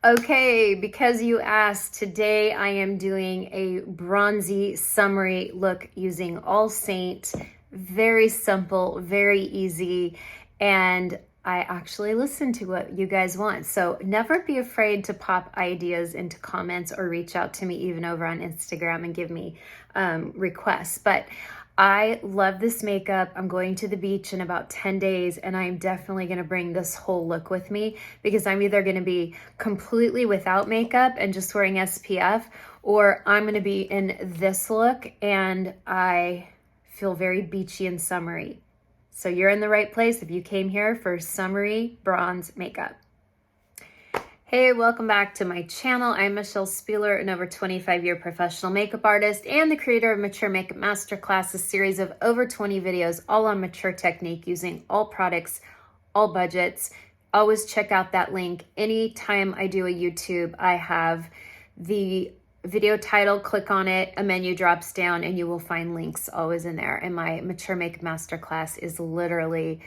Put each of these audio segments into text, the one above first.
Okay, because you asked, today I am doing a bronzy summery look using All Saint. Very simple, very easy, and I actually listen to what you guys want. So never be afraid to pop ideas into comments or reach out to me even over on Instagram and give me requests. But I love this makeup. I'm going to the beach in about 10 days and I'm definitely going to bring this whole look with me because I'm either going to be completely without makeup and just wearing SPF, or I'm going to be in this look and I feel very beachy and summery. So you're in the right place if you came here for summery bronze makeup. Hey, welcome back to my channel. I'm Michelle Spieler, an over 25-year professional makeup artist and the creator of Mature Makeup Masterclass, a series of over 20 videos all on mature technique using all products, all budgets. Always check out that link. Anytime I do a YouTube, I have the video title, click on it, a menu drops down, and you will find links always in there. And my Mature Makeup Masterclass is literally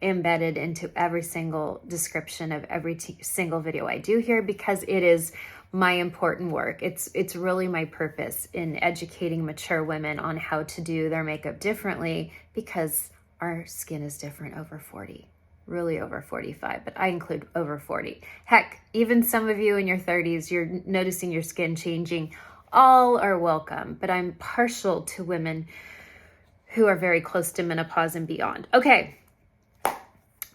embedded into every single description of every single video I do here because it is my important work. It's really my purpose in educating mature women on how to do their makeup differently because our skin is different over 40, really over 45, but I include over 40. Heck, even some of you in your 30s, you're noticing your skin changing. All are welcome, but I'm partial to women who are very close to menopause and beyond. Okay.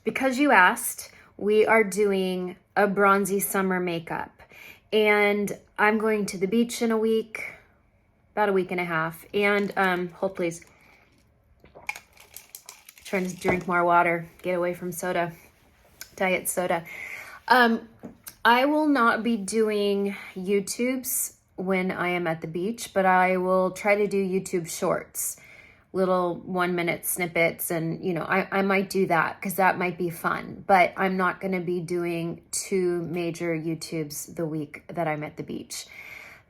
Because you asked, we are doing a bronzy summer makeup and I'm going to the beach in a week, about a week and a half. And hold please, trying to drink more water, get away from soda, diet soda. I will not be doing YouTubes when I am at the beach, but I will try to do YouTube shorts. Little 1-minute snippets, and you know, I might do that because that might be fun, but I'm not going to be doing 2 major YouTubes the week that I'm at the beach.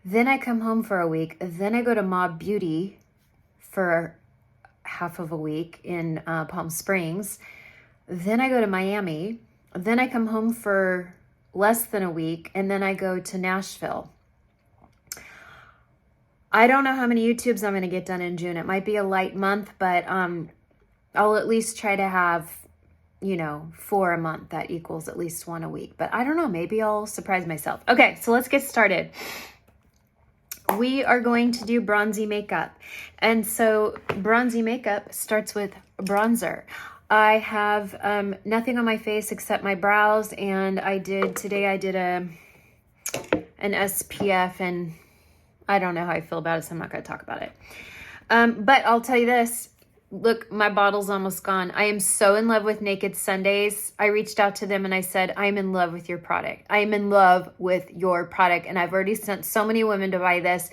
Then I come home for a week, then I go to Mob Beauty for half of a week in Palm Springs, then I go to Miami, then I come home for less than a week, and then I go to Nashville. I don't know how many YouTubes I'm going to get done in June. It might be a light month, but I'll at least try to have, 4 a month. That equals at least 1 a week. But I don't know. Maybe I'll surprise myself. Okay, so let's get started. We are going to do bronzy makeup. And so bronzy makeup starts with bronzer. I have nothing on my face except my brows. And today I did an SPF, and I don't know how I feel about it, so I'm not going to talk about it. But I'll tell you this. Look, my bottle's almost gone. I am so in love with Naked Sundays. I reached out to them and I said, I'm in love with your product. I am in love with your product. And I've already sent so many women to buy this.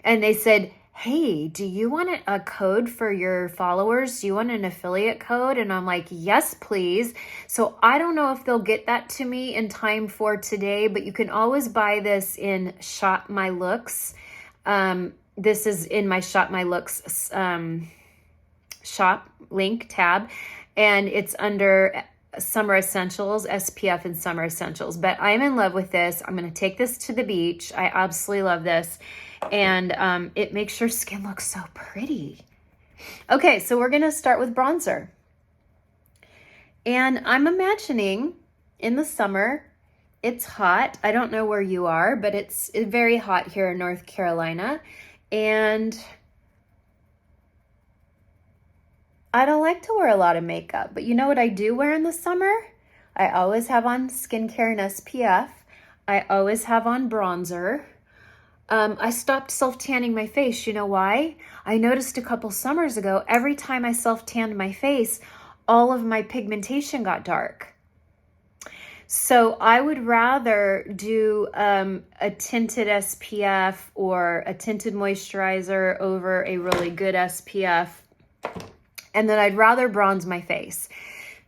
And they said, hey, do you want a code for your followers? Do you want an affiliate code? And I'm like, yes, please. So I don't know if they'll get that to me in time for today, but you can always buy this in Shop My Looks. This is in my Shop My Looks shop link tab, and it's under Summer Essentials, SPF and Summer Essentials. But I'm in love with this. I'm going to take this to the beach. I absolutely love this. And it makes your skin look so pretty. Okay, so we're going to start with bronzer. And I'm imagining in the summer, it's hot. I don't know where you are, but it's very hot here in North Carolina. And I don't like to wear a lot of makeup, but you know what I do wear in the summer? I always have on skincare and SPF. I always have on bronzer. I stopped self-tanning my face. You know why? I noticed a couple summers ago, every time I self-tanned my face, all of my pigmentation got dark. So I would rather do a tinted SPF or a tinted moisturizer over a really good SPF. And then I'd rather bronze my face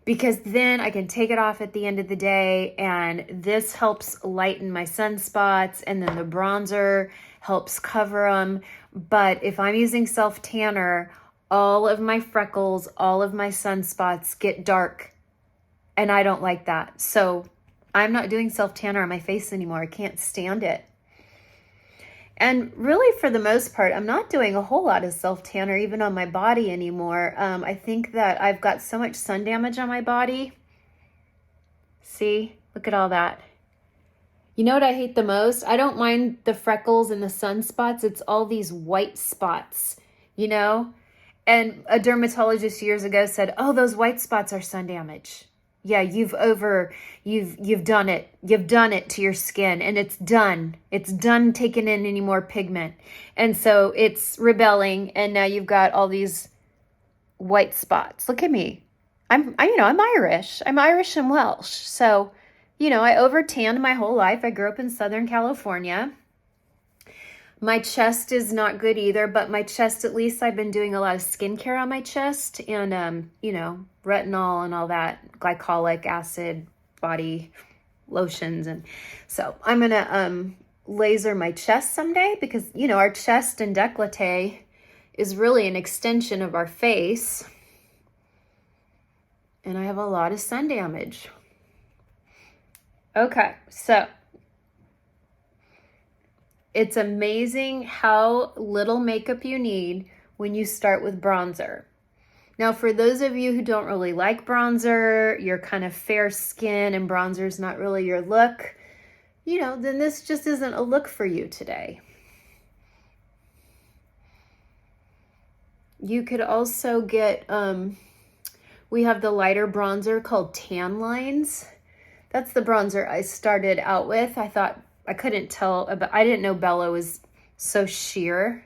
because then I can take it off at the end of the day, and this helps lighten my sunspots, and then the bronzer helps cover them. But if I'm using self-tanner, all of my freckles, all of my sunspots get dark, and I don't like that. So I'm not doing self-tanner on my face anymore. I can't stand it. And really, for the most part, I'm not doing a whole lot of self-tanner even on my body anymore. I think that I've got so much sun damage on my body. See, look at all that. You know what I hate the most? I don't mind the freckles and the sunspots. It's all these white spots, you know? And a dermatologist years ago said, oh, those white spots are sun damage. Yeah, you've done it. You've done it to your skin, and it's done. It's done taking in any more pigment. And so it's rebelling, and now you've got all these white spots. Look at me. I'm Irish. I'm Irish and Welsh. So, I over-tanned my whole life. I grew up in Southern California. My chest is not good either, but my chest, at least I've been doing a lot of skincare on my chest and, retinol and all that, glycolic acid, body lotions. And so I'm going to laser my chest someday because, our chest and décolleté is really an extension of our face. And I have a lot of sun damage. Okay, so it's amazing how little makeup you need when you start with bronzer. Now, for those of you who don't really like bronzer, you're kind of fair skin and bronzer's not really your look, then this just isn't a look for you today. You could also get, we have the lighter bronzer called Tan Lines. That's the bronzer I started out with. I couldn't tell, but I didn't know Bella was so sheer.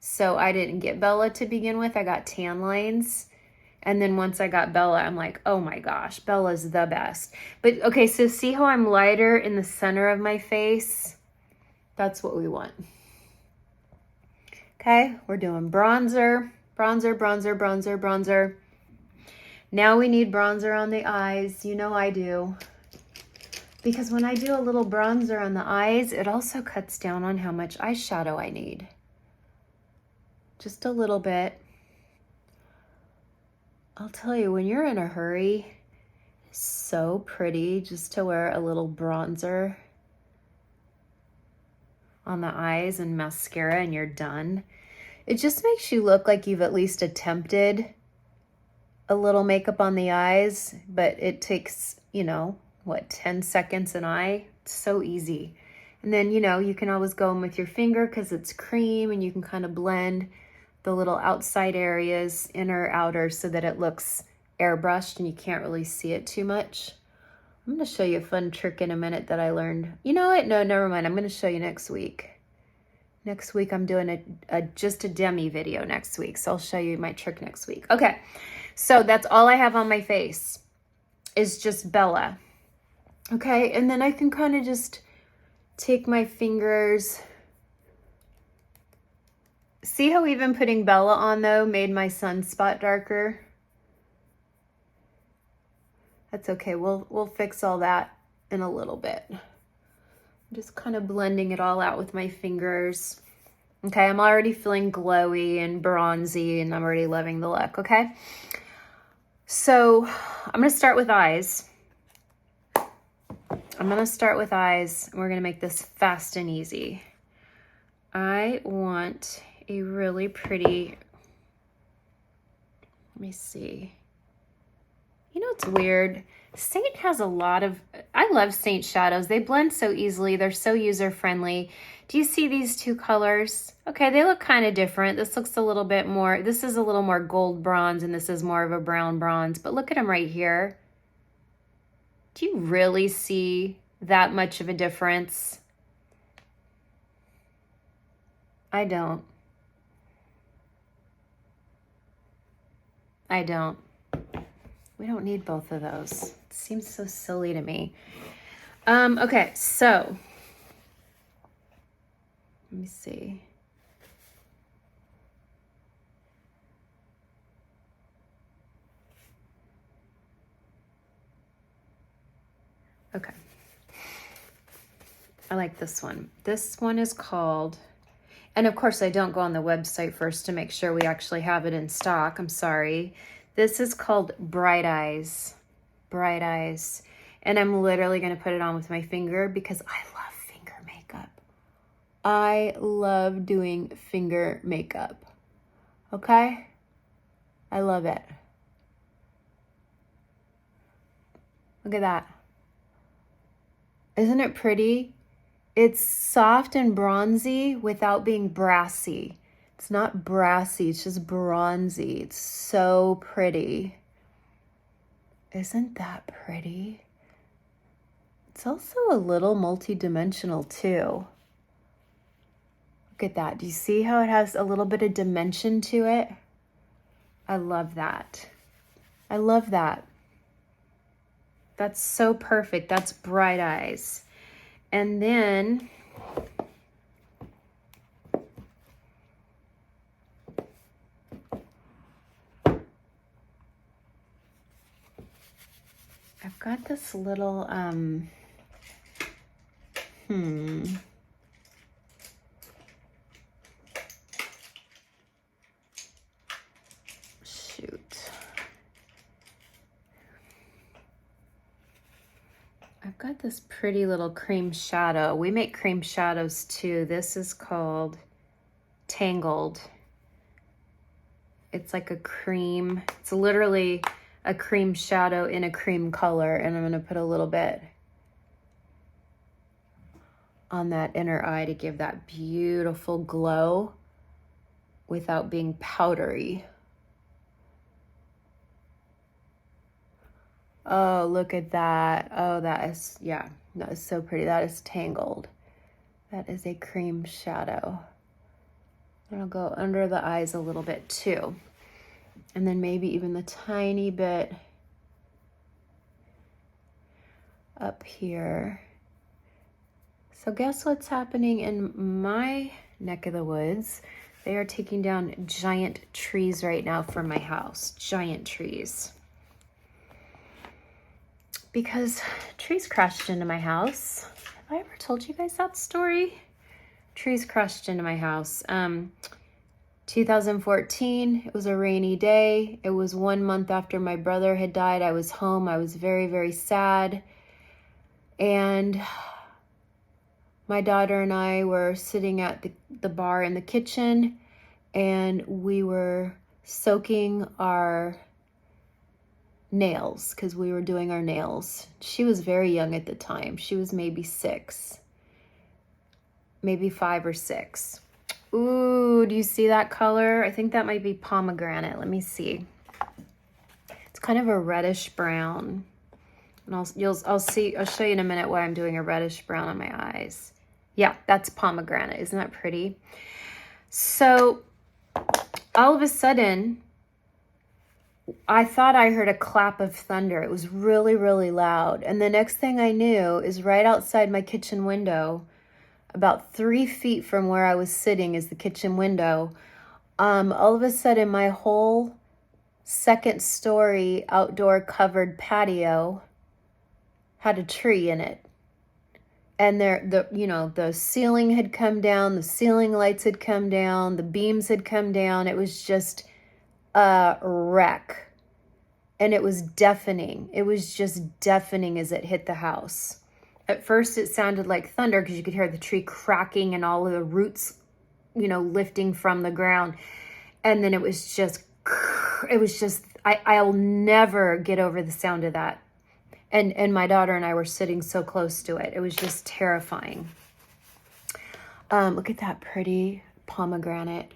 So I didn't get Bella to begin with. I got Tan Lines. And then once I got Bella, I'm like, oh my gosh, Bella's the best. But okay, so see how I'm lighter in the center of my face? That's what we want. Okay, we're doing bronzer, bronzer, bronzer, bronzer, bronzer. Now we need bronzer on the eyes. I do. Because when I do a little bronzer on the eyes, it also cuts down on how much eyeshadow I need. Just a little bit. I'll tell you, when you're in a hurry, it's so pretty just to wear a little bronzer on the eyes and mascara and you're done. It just makes you look like you've at least attempted a little makeup on the eyes, but it takes, 10 seconds an eye? It's so easy. And then, you can always go in with your finger because it's cream and you can kind of blend the little outside areas, inner, outer, so that it looks airbrushed and you can't really see it too much. I'm going to show you a fun trick in a minute that I learned. You know what? No, never mind. I'm going to show you next week. Next week, I'm doing just a Demi video next week. So I'll show you my trick next week. Okay. So that's all I have on my face is just Bella. Okay. And then I can kind of just take my fingers. See how even putting Bella on though made my sunspot darker? That's okay. We'll fix all that in a little bit. Just kind of blending it all out with my fingers. Okay, I'm already feeling glowy and bronzy and I'm already loving the look, okay? So I'm gonna start with eyes. We're gonna make this fast and easy. I want a really pretty, let me see. It's weird. Seint has a lot of, I love Seint shadows. They blend so easily. They're so user-friendly. Do you see these two colors? Okay, they look kind of different. This looks a little bit more, this is a little more gold bronze and this is more of a brown bronze, but look at them right here. Do you really see that much of a difference? I don't. We don't need both of those. It seems so silly to me. Okay, so let me see. Okay. I like this one. This one is called, and of course I don't go on the website first to make sure we actually have it in stock. I'm sorry. This is called Bright Eyes. Bright Eyes. And I'm literally going to put it on with my finger because I love finger makeup. I love doing finger makeup. Okay? I love it. Look at that. Isn't it pretty? It's soft and bronzy without being brassy. It's not brassy, it's just bronzy. It's so pretty. Isn't that pretty? It's also a little multi-dimensional too. Look at that. Do you see how it has a little bit of dimension to it? I love that. I love that. That's so perfect. That's Bright Eyes. And then I've got this little, shoot. I've got this pretty little cream shadow. We make cream shadows too. This is called Tangled. It's like a cream. It's literally a cream shadow in a cream color. And I'm going to put a little bit on that inner eye to give that beautiful glow without being powdery. Oh, look at that. Oh, that is, yeah, that is so pretty. That is Tangled. That is a cream shadow. And I'll go under the eyes a little bit too. And then maybe even the tiny bit up here. So guess what's happening in my neck of the woods? They are taking down giant trees right now from my house. Giant trees. Because trees crashed into my house. Have I ever told you guys that story? Trees crashed into my house. 2014, it was a rainy day. It was 1 month after my brother had died. I was home. I was very, very sad. And my daughter and I were sitting at the bar in the kitchen, and we were soaking our nails because we were doing our nails. She was very young at the time. She was maybe 6, maybe 5 or 6. Ooh, do you see that color? I think that might be pomegranate. Let me see. It's kind of a reddish brown. And I'll show you in a minute why I'm doing a reddish brown on my eyes. Yeah, that's pomegranate. Isn't that pretty? So all of a sudden, I thought I heard a clap of thunder. It was really, really loud. And the next thing I knew is right outside my kitchen window, about 3 feet from where I was sitting is the kitchen window. All of a sudden, my whole second story outdoor covered patio had a tree in it. And the ceiling had come down, the ceiling lights had come down, the beams had come down. It was just a wreck. And it was deafening. It was just deafening as it hit the house. At first it sounded like thunder because you could hear the tree cracking and all of the roots, lifting from the ground. And then it was just, I'll never get over the sound of that. And my daughter and I were sitting so close to it. It was just terrifying. Look at that pretty pomegranate.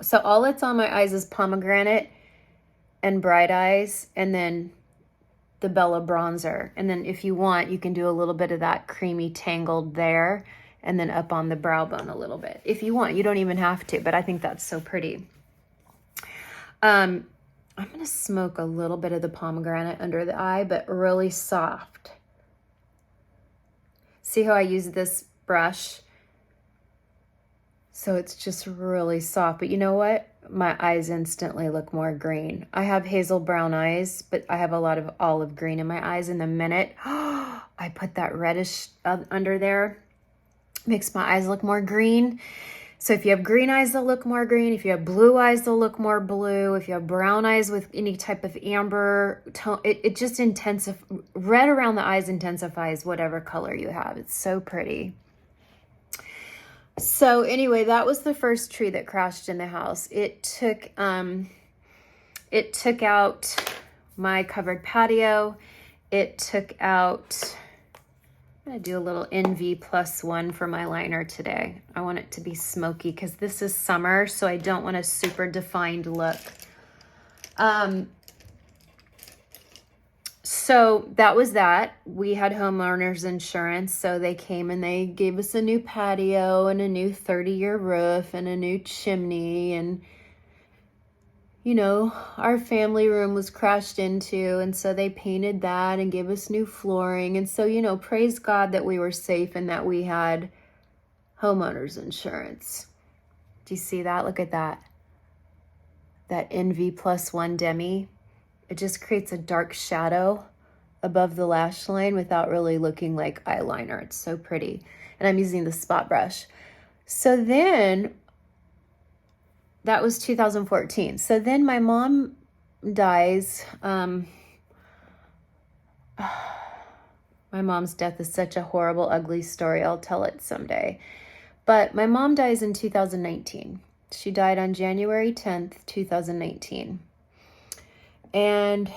So all that's on my eyes is pomegranate and Bright Eyes, and then the Bella bronzer. And then if you want, you can do a little bit of that creamy Tangled there, and then up on the brow bone a little bit. If you want, you don't even have to, but I think that's so pretty. I'm gonna smoke a little bit of the pomegranate under the eye, but really soft. See how I use this brush? So it's just really soft, but you know what? My eyes instantly look more green. I have hazel brown eyes, but I have a lot of olive green in my eyes. In the minute I put that reddish under there, makes my eyes look more green. So if you have green eyes, they'll look more green. If you have blue eyes, they'll look more blue. If you have brown eyes with any type of amber tone, it just intensifies, red around the eyes intensifies whatever color you have. It's so pretty. So anyway, that was the first tree that crashed in the house. It took out my covered patio. It took out, I'm gonna do a little NV+1 for my liner today. I want it to be smoky because this is summer, so I don't want a super defined look. So that was that. We had homeowners insurance, so they came and they gave us a new patio and a new 30-year roof and a new chimney, and you know, our family room was crashed into, and so they painted that and gave us new flooring. And so, you know, praise God that we were safe and that we had homeowners insurance. Do you see that? Look at that. That NV+1 Demi. It just creates a dark shadow above the lash line without really looking like eyeliner. It's so pretty. And I'm using the spot brush. So then, that was 2014. So then my mom dies. My mom's death is such a horrible, ugly story. I'll tell it someday. But my mom dies in 2019. She died on January 10th, 2019. And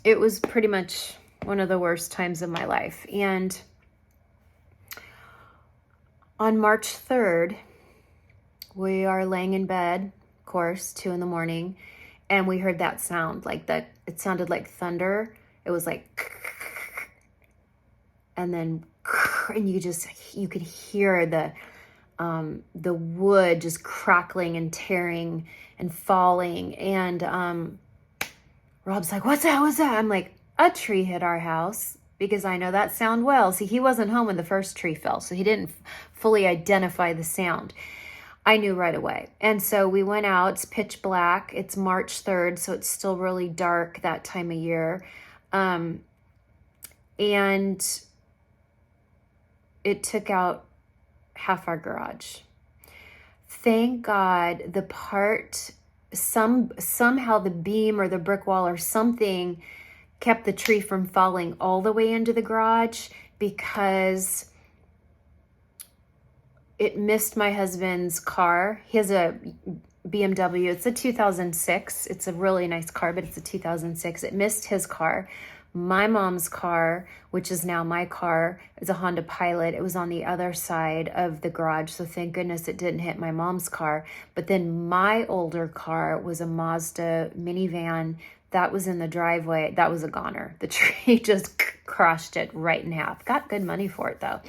it was pretty much one of the worst times of my life. And on March 3rd, we are laying in bed, of course, 2 in the morning, and we heard that sound, like that. It sounded like thunder. It was like, and then, and you could hear the wood just crackling and tearing and falling. And Rob's like, "What's that? What's that?" I'm like, "A tree hit our house," because I know that sound well. See, he wasn't home when the first tree fell, so he didn't fully identify the sound. I knew right away. And so we went out. It's pitch black. It's March 3rd, so it's still really dark that time of year. And it took out half our garage. Thank God the part, somehow the beam or the brick wall or something kept the tree from falling all the way into the garage, because it missed my husband's car. He has a BMW. It's a 2006. It's a really nice car, but it's a 2006. It missed his car. My mom's car, which is now my car, is a Honda Pilot. It was on the other side of the garage, so thank goodness it didn't hit my mom's car. But then my older car was a Mazda minivan that was in the driveway. That was a goner. The tree just crushed it right in half. Got good money for it though.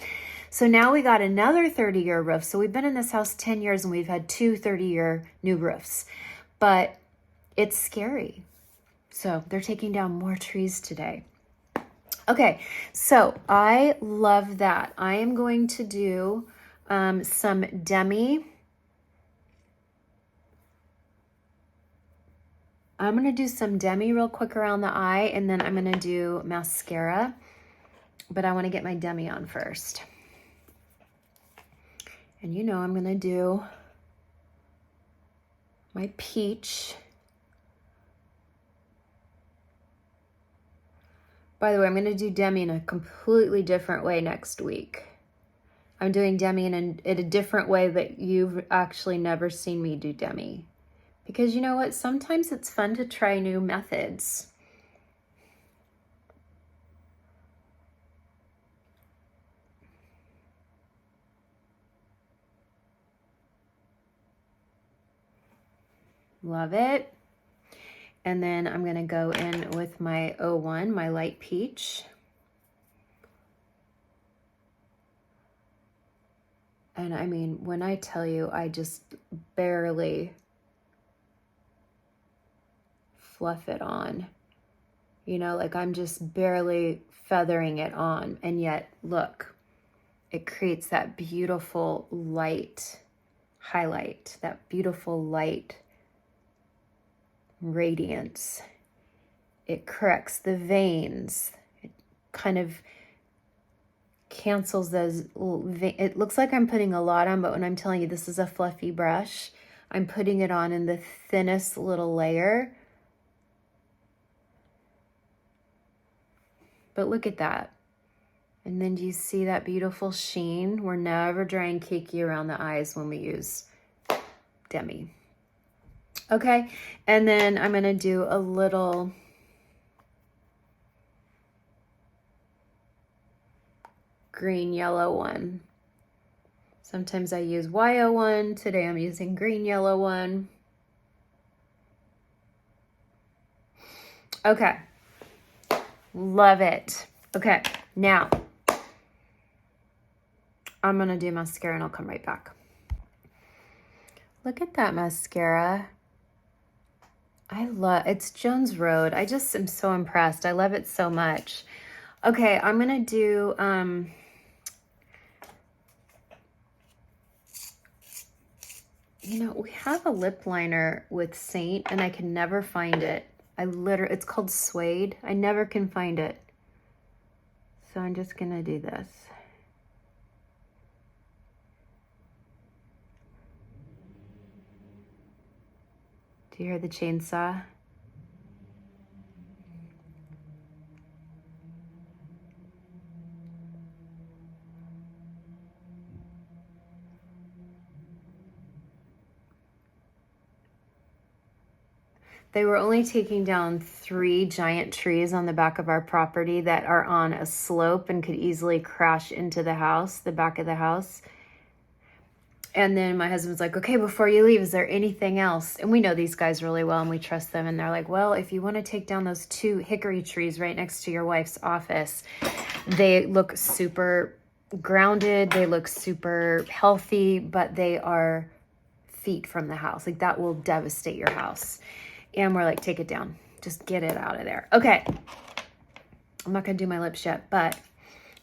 So now we got another 30-year roof. So we've been in this house 10 years and we've had 2 30-year new roofs. But it's scary. So they're taking down more trees today. Okay, so I love that. I am going to do some Demi. I'm going to do some Demi real quick around the eye, and then I'm going to do mascara. But I want to get my Demi on first. And you know I'm going to do my peach. By the way, I'm going to do Demi in a completely different way next week. I'm doing Demi in a different way that you've actually never seen me do Demi. Because you know what? Sometimes it's fun to try new methods. Love it. And then I'm going to go in with my 01, my light peach. And I mean, when I tell you, I just barely fluff it on. You know, like I'm just barely feathering it on. And yet, look, it creates that beautiful light highlight, that beautiful light radiance. It corrects the veins. It kind of cancels those it looks like I'm putting a lot on, but when I'm telling you this is a fluffy brush, I'm putting it on in the thinnest little layer. But look at that. And then do you see that beautiful sheen? We're never drying cakey around the eyes when we use Demi. Okay, and then I'm gonna do a little green yellow one. Sometimes I use YO1. Today I'm using green yellow one. Okay, love it. Okay, now I'm gonna do mascara and I'll come right back. Look at that mascara. I love, it's Jones Road. I just am so impressed. I love it so much. Okay, I'm gonna do, you know, we have a lip liner with Seint and I can never find it. It's called Suede. I never can find it. So I'm just gonna do this. Do you hear the chainsaw? They were only taking down 3 giant trees on the back of our property that are on a slope and could easily crash into the house, the back of the house. And then my husband's like, okay, before you leave, is there anything else? And we know these guys really well and we trust them. And they're like, well, if you want to take down those 2 hickory trees right next to your wife's office, they look super grounded. They look super healthy, but they are feet from the house. Like that will devastate your house. And we're like, take it down. Just get it out of there. Okay. I'm not going to do my lips yet, but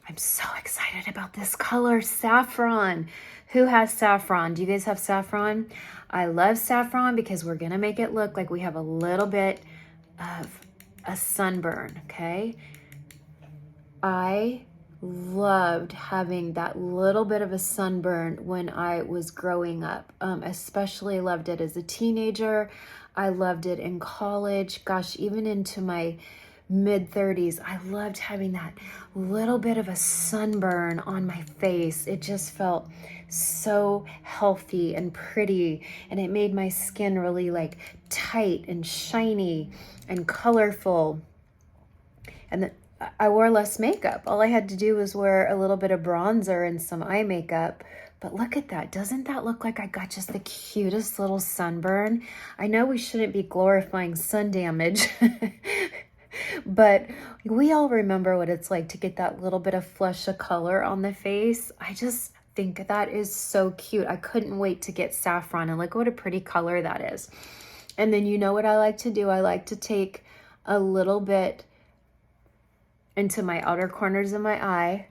I'm so excited about this color, saffron. Who has saffron? Do you guys have saffron? I love saffron because we're going to make it look like we have a little bit of a sunburn, okay? I loved having that little bit of a sunburn when I was growing up. Especially loved it as a teenager. I loved it in college. Gosh, even into my mid-30s, I loved having that little bit of a sunburn on my face. It just felt so healthy and pretty, and it made my skin really like tight and shiny and colorful. And I wore less makeup. All I had to do was wear a little bit of bronzer and some eye makeup. But look at that. Doesn't that look like I got just the cutest little sunburn? I know we shouldn't be glorifying sun damage, but we all remember what it's like to get that little bit of flush of color on the face. I just think that is so cute. I couldn't wait to get saffron, and look what a pretty color that is. And then you know what I like to do? I like to take a little bit into my outer corners of my eye.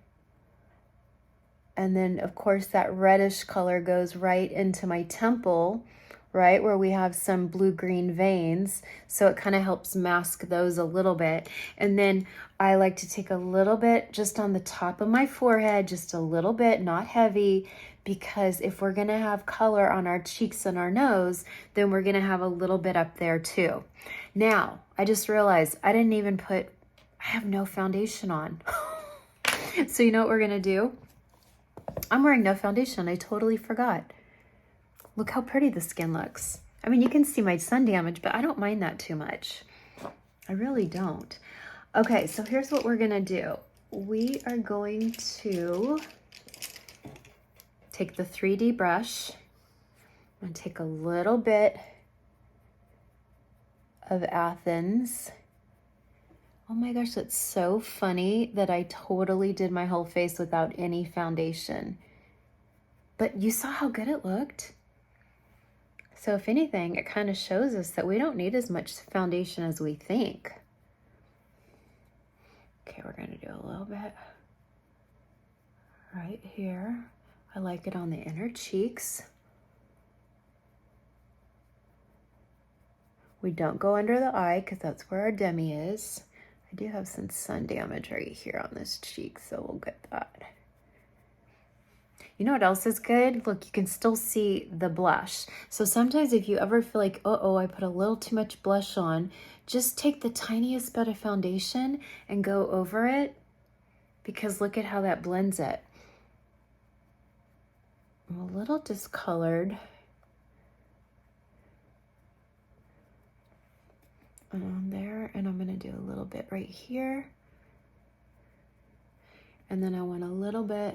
And then of course that reddish color goes right into my temple, right where we have some blue-green veins. So it kind of helps mask those a little bit. And then I like to take a little bit just on the top of my forehead, just a little bit, not heavy, because if we're gonna have color on our cheeks and our nose, then we're gonna have a little bit up there too. Now, I just realized I have no foundation on. So you know what we're gonna do? I'm wearing no foundation. I totally forgot. Look how pretty the skin looks. I mean, you can see my sun damage, but I don't mind that too much. I really don't. Okay, so here's what we're gonna do. We are going to take the 3D brush. I'm gonna take a little bit of Athens. Oh my gosh, that's so funny that I totally did my whole face without any foundation. But you saw how good it looked? So if anything, it kind of shows us that we don't need as much foundation as we think. Okay, we're gonna do a little bit right here. I like it on the inner cheeks. We don't go under the eye because that's where our Demi is. I do have some sun damage right here on this cheek, so we'll get that. You know what else is good? Look, you can still see the blush. So sometimes if you ever feel like, uh-oh, I put a little too much blush on, just take the tiniest bit of foundation and go over it, because look at how that blends it. I'm a little discolored. On there, and I'm going to do a little bit right here. And then I want a little bit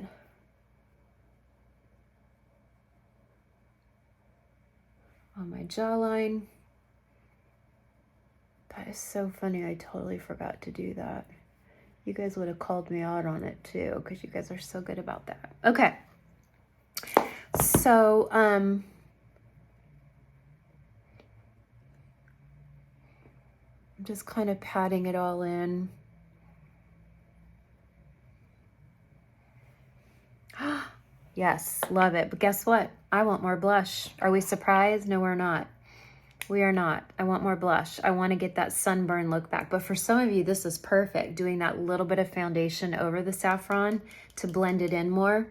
on my jawline. That is so funny. I totally forgot to do that. You guys would have called me out on it too, because you guys are so good about that. Okay. So, I'm just kind of patting it all in. Yes, love it. But guess what? I want more blush. Are we surprised? No, we're not. We are not. I want more blush. I want to get that sunburn look back. But for some of you, this is perfect. Doing that little bit of foundation over the saffron to blend it in more.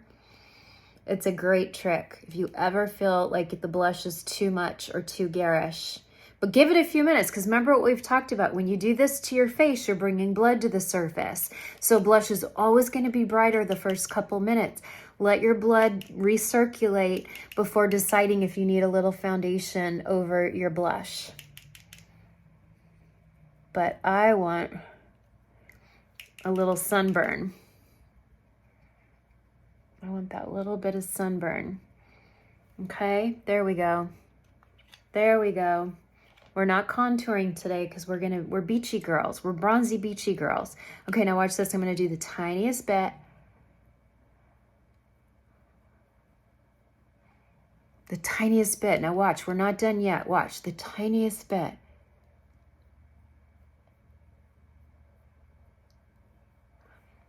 It's a great trick. If you ever feel like the blush is too much or too garish, but give it a few minutes, because remember what we've talked about. When you do this to your face, you're bringing blood to the surface. So blush is always going to be brighter the first couple minutes. Let your blood recirculate before deciding if you need a little foundation over your blush. But I want a little sunburn. I want that little bit of sunburn. Okay, there we go. There we go. We're not contouring today because we're beachy girls. We're bronzy beachy girls. Okay, now watch this. I'm gonna do the tiniest bit. The tiniest bit. Now watch, we're not done yet. Watch, the tiniest bit.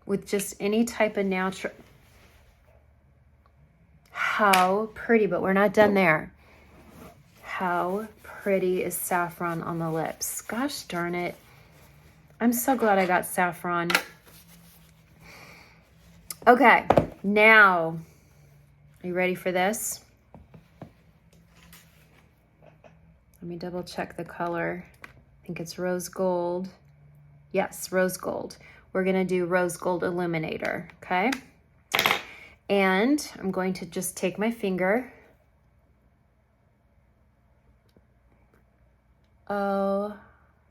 With just any type of natural. How pretty, but we're not done there. How pretty is saffron on the lips? Gosh darn it. I'm so glad I got saffron. Okay, now, are you ready for this? Let me double check the color. I think it's rose gold. Yes, rose gold. We're gonna do rose gold illuminator, okay? And I'm going to just take my finger. Oh,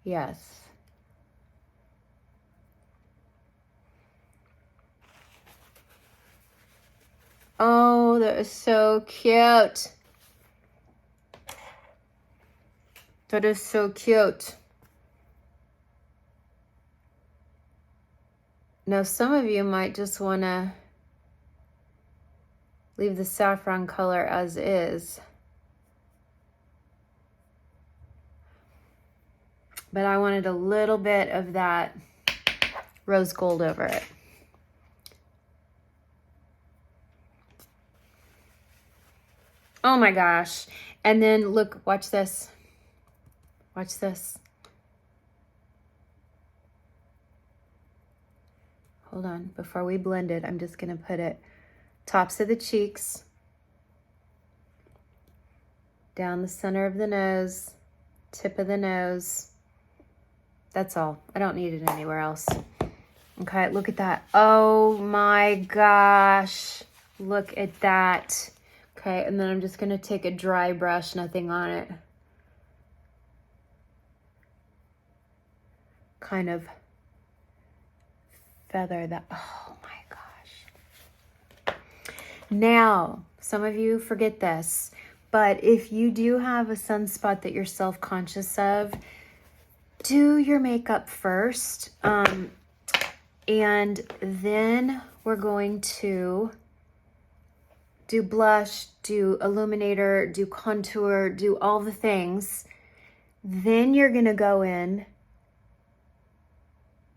yes. Oh, that is so cute. That is so cute. Now, some of you might just want to leave the saffron color as is. But I wanted a little bit of that rose gold over it. Oh my gosh. And then look, watch this. Watch this. Hold on, before we blend it, I'm just gonna put it tops of the cheeks, down the center of the nose, tip of the nose. That's all. I don't need it anywhere else. Okay, look at that. Oh my gosh. Look at that. Okay, and then I'm just gonna take a dry brush, nothing on it. Kind of feather that. Oh my gosh. Now, some of you forget this, but if you do have a sunspot that you're self-conscious of, do your makeup first. And then we're going to do blush, do illuminator, do contour, do all the things. Then you're gonna go in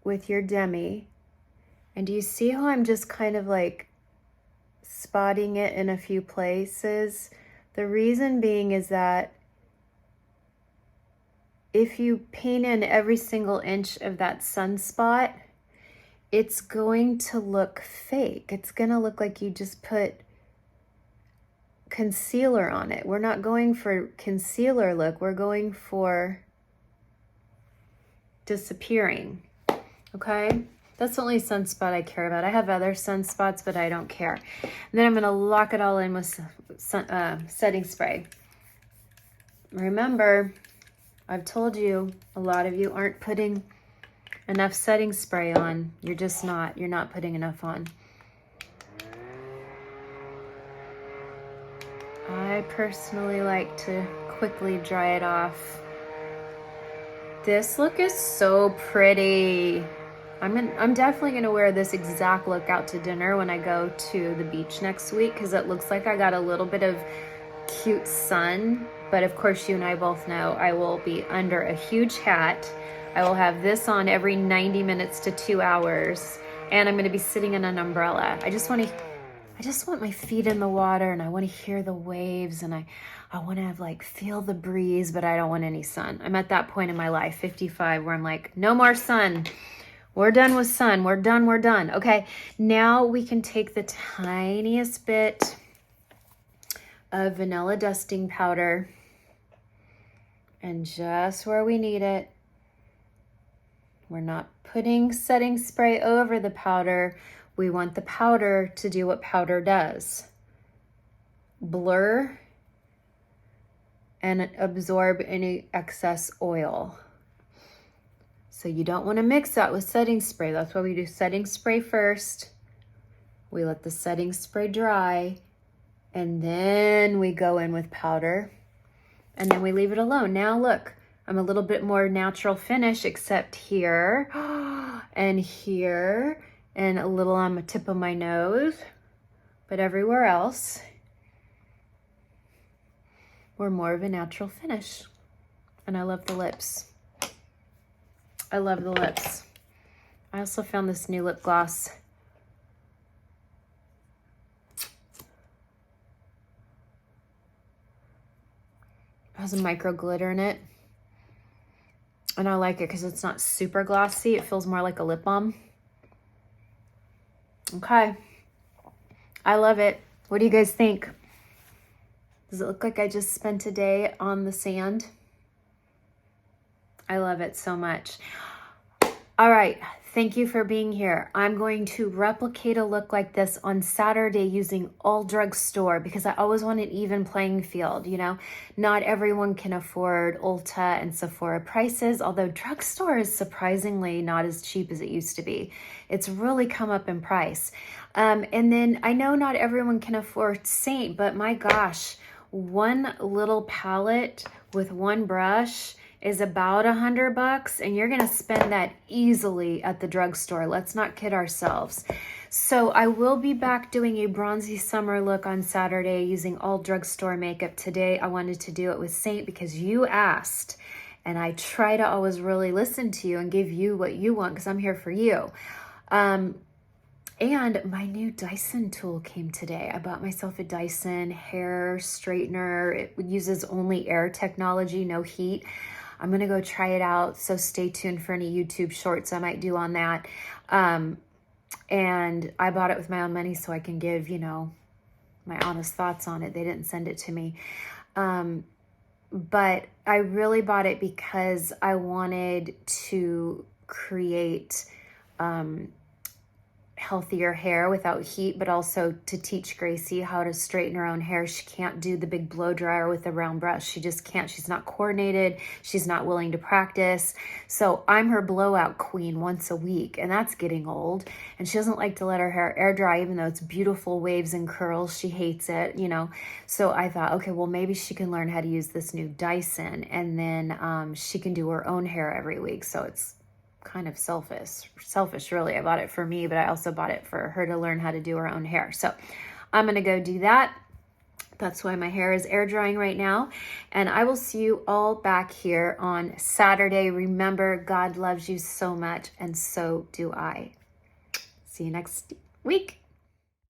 with your Demi. And do you see how I'm just kind of like spotting it in a few places? The reason being is that if you paint in every single inch of that sunspot, it's going to look fake. It's gonna look like you just put concealer on it. We're not going for concealer look. We're going for disappearing, okay? That's the only sunspot I care about. I have other sunspots, but I don't care. And then I'm going to lock it all in with setting spray. Remember, I've told you, a lot of you aren't putting enough setting spray on. You're just not. You're not putting enough on. I personally like to quickly dry it off. This look is so pretty. I'm definitely gonna wear this exact look out to dinner when I go to the beach next week, because it looks like I got a little bit of cute sun. But of course, you and I both know I will be under a huge hat. I will have this on every 90 minutes to 2 hours, and I'm gonna be sitting in an umbrella. I just want my feet in the water, and I want to hear the waves, and I want to like feel the breeze, but I don't want any sun. I'm at that point in my life, 55, where I'm like, no more sun. We're done with sun. We're done. Okay, now we can take the tiniest bit of vanilla dusting powder, and just where we need it. We're not putting setting spray over the powder. We want the powder to do what powder does. Blur and absorb any excess oil. So you don't want to mix that with setting spray. That's why we do setting spray first. We let the setting spray dry, and then we go in with powder, and then we leave it alone. Now look, I'm a little bit more natural finish, except here and here, and a little on the tip of my nose, but everywhere else, we're more of a natural finish. And I love the lips. I love the lips. I also found this new lip gloss. It has a micro glitter in it. And I like it because it's not super glossy. It feels more like a lip balm. Okay. I love it. What do you guys think? Does it look like I just spent a day on the sand? I love it so much. All right. Thank you for being here. I'm going to replicate a look like this on Saturday using all drugstore, because I always want an even playing field. You know, not everyone can afford Ulta and Sephora prices, although drugstore is surprisingly not as cheap as it used to be. It's really come up in price. And then I know not everyone can afford Seint, but my gosh, one little palette with one brush is about $100, and you're gonna spend that easily at the drugstore. Let's not kid ourselves. So I will be back doing a bronzy summer look on Saturday using all drugstore makeup. Today I wanted to do it with Seint because you asked, and I try to always really listen to you and give you what you want, because I'm here for you. And my new Dyson tool came today. I bought myself a Dyson hair straightener. It uses only air technology, no heat. I'm gonna go try it out, so stay tuned for any YouTube shorts I might do on that. And I bought it with my own money, so I can give, you know, my honest thoughts on it. They didn't send it to me. But I really bought it because I wanted to create healthier hair without heat, but also to teach Gracie how to straighten her own hair. She can't do the big blow dryer with the round brush. She just can't. She's not coordinated. She's not willing to practice. So I'm her blowout queen once a week, and that's getting old. And she doesn't like to let her hair air dry, even though it's beautiful waves and curls. She hates it, you know. So I thought, okay, well, maybe she can learn how to use this new Dyson, and then she can do her own hair every week. So it's kind of selfish really. I bought it for me, but I also bought it for her to learn how to do her own hair. So I'm gonna go do that. That's why my hair is air drying right now. And I will see you all back here on Saturday. Remember, God loves you so much, and so do I. See you next week.